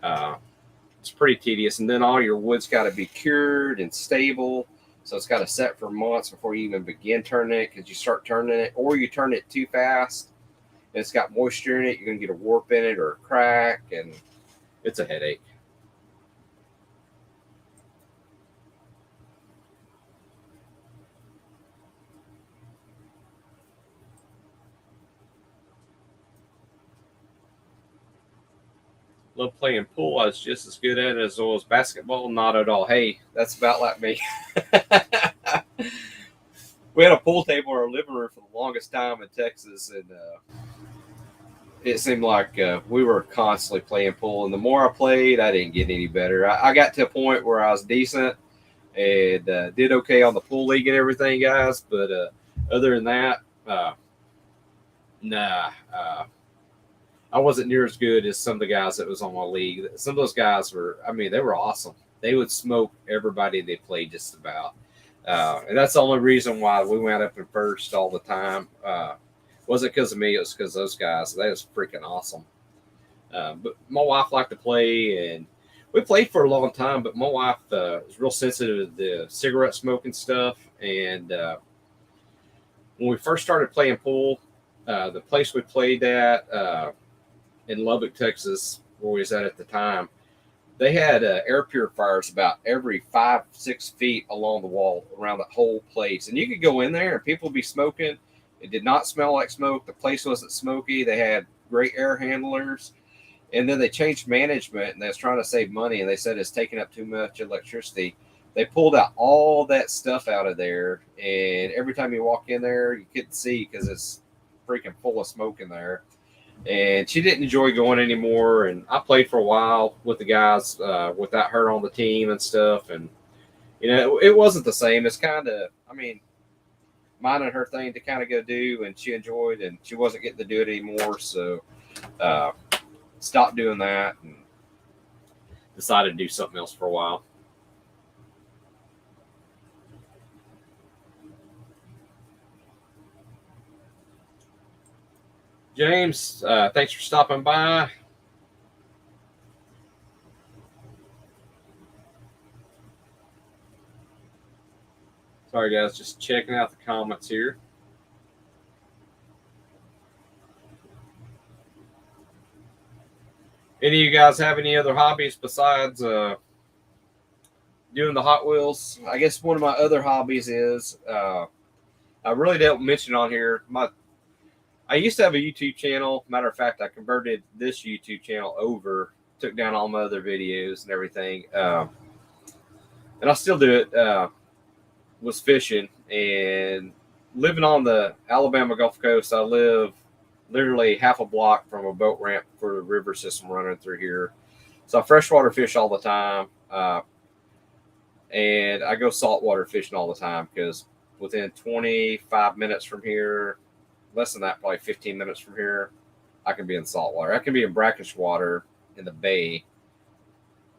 It's pretty tedious. And then all your wood's got to be cured and stable. So it's got to set for months before you even begin turning it, because you start turning it or you turn it too fast and it's got moisture in it. You're going to get a warp in it or a crack, and it's a headache. Love playing pool. I was just as good at it as I was basketball. Not at all. Hey, that's about like me. We had a pool table in our living room for the longest time in Texas, and it seemed like we were constantly playing pool. And the more I played, I didn't get any better. I got to a point where I was decent and did okay on the pool league and everything, guys. But other than that, nah. I wasn't near as good as some of the guys that was on my league. Some of those guys were, I mean, they were awesome. They would smoke everybody they played just about. And that's the only reason why we went up in first all the time. Wasn't because of me, it was because those guys. They was freaking awesome. But my wife liked to play, and we played for a long time, but my wife was real sensitive to the cigarette smoking stuff. And when we first started playing pool, the place we played at, in Lubbock, Texas, where we was at the time, they had air purifiers about every 5-6 feet along the wall around the whole place. And you could go in there and people would be smoking. It did not smell like smoke. The place wasn't smoky. They had great air handlers. And then they changed management, and they was trying to save money, and they said it's taking up too much electricity. They pulled out all that stuff out of there, and every time you walk in there, you couldn't see because it's freaking full of smoke in there. And she didn't enjoy going anymore. And I played for a while with the guys without her on the team and stuff. And, you know, it wasn't the same. It's kind of, I mean, mine and her thing to kind of go do, and she enjoyed, and she wasn't getting to do it anymore. So stopped doing that and decided to do something else for a while. James, thanks for stopping by. Sorry, guys, just checking out the comments here. Any of you guys have any other hobbies besides doing the Hot Wheels? I guess one of my other hobbies is I really don't mention on here. I used to have a YouTube channel. Matter of fact, I converted this YouTube channel over, took down all my other videos and everything, and I still do it. Was fishing and living on the Alabama Gulf Coast. I live literally half a block from a boat ramp for the river system running through here. So I freshwater fish all the time, and I go saltwater fishing all the time because within 25 minutes from here, less than that, probably 15 minutes from here, I can be in saltwater. I can be in brackish water in the bay.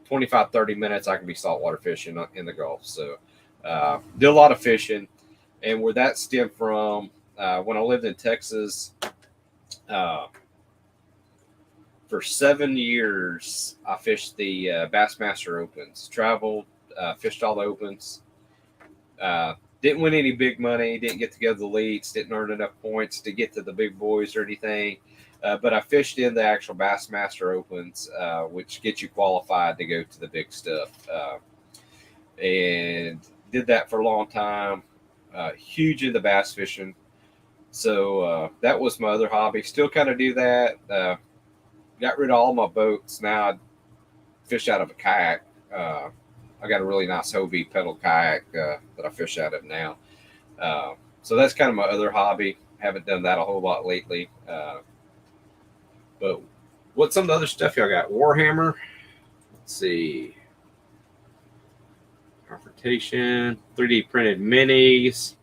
25, 30 minutes, I can be saltwater fishing in the Gulf. So did a lot of fishing. And where that stemmed from, when I lived in Texas, for 7 years, I fished the Bassmaster Opens, traveled, fished all the Opens. Didn't win any big money, didn't get to go to the elites, didn't earn enough points to get to the big boys or anything. But I fished in the actual Bassmaster Opens, which gets you qualified to go to the big stuff. And did that for a long time. Huge into bass fishing. So that was my other hobby. Still kind of do that. Got rid of all my boats. Now I fish out of a kayak. I got a really nice Hovey pedal kayak that I fish out of now. So that's kind of my other hobby. Haven't done that a whole lot lately. But what's some of the other stuff y'all got? Warhammer. Let's see. Confrontation. 3D printed minis.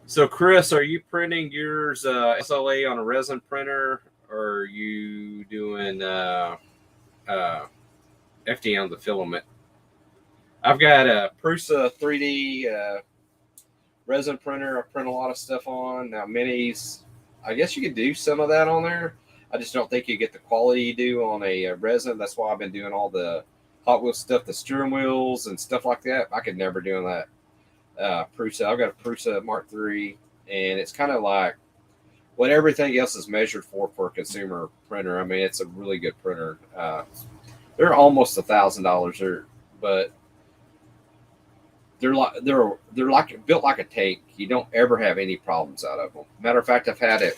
So, Chris, are you printing yours SLA on a resin printer, or are you doing FD on the filament? I've got a Prusa 3D resin printer. I print a lot of stuff on. Now, minis, I guess you could do some of that on there. I just don't think you get the quality you do on a resin. That's why I've been doing all the Hot Wheels stuff, the steering wheels and stuff like that. I could never do that. Prusa. I've got a Prusa Mark III, and it's kind of like what everything else is measured for a consumer printer. I mean, it's a really good printer. They're almost $1,000, but they're like built like a tank. You don't ever have any problems out of them. Matter of fact, I've had it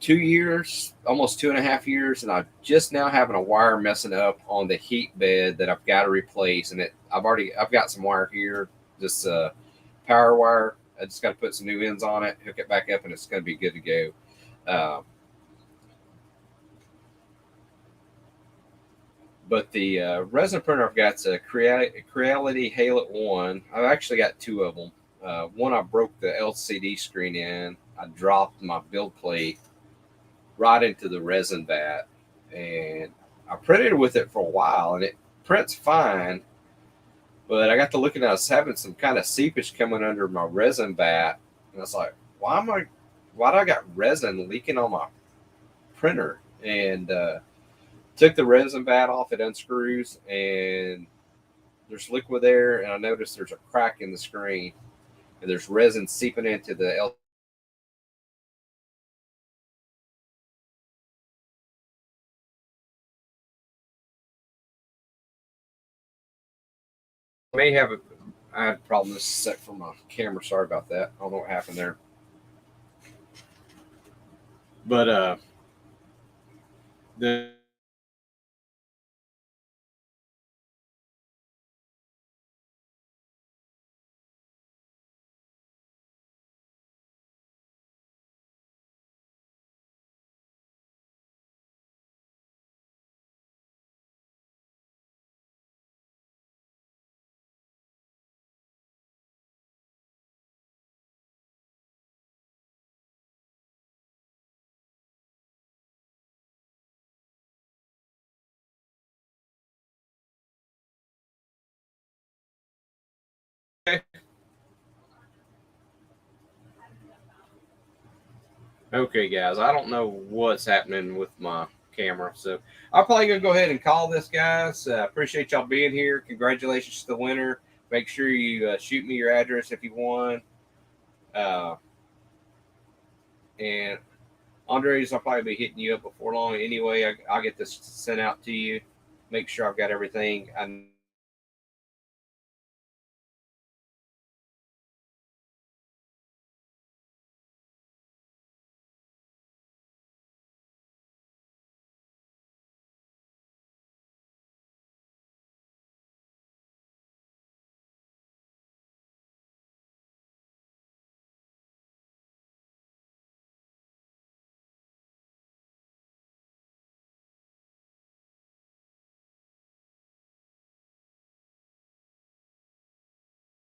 2 years, almost 2.5 years, and I'm just now having a wire messing up on the heat bed that I've got to replace. And I've got some wire here, this power wire. I just got to put some new ends on it, hook it back up, and it's going to be good to go. But the resin printer I've got is a Creality Halo 1. I've actually got two of them. One, I broke the LCD screen in. I dropped my build plate right into the resin vat, and I printed with it for a while, and it prints fine. But I got to looking at it, I was having some kind of seepage coming under my resin vat, and I was like, why do I got resin leaking on my printer? And took the resin vat off, it unscrews, and there's liquid there, and I noticed there's a crack in the screen, and there's resin seeping into the LCD. May have I had a problem this set for my camera. Sorry about that. I don't know what happened there. But the okay, guys, I don't know what's happening with my camera. So I'm probably gonna go ahead and call this, guys. Appreciate y'all being here. Congratulations to the winner. Make sure you shoot me your address if you won. And Andres, I'll probably be hitting you up before long anyway. I'll get this sent out to you. Make sure I've got everything I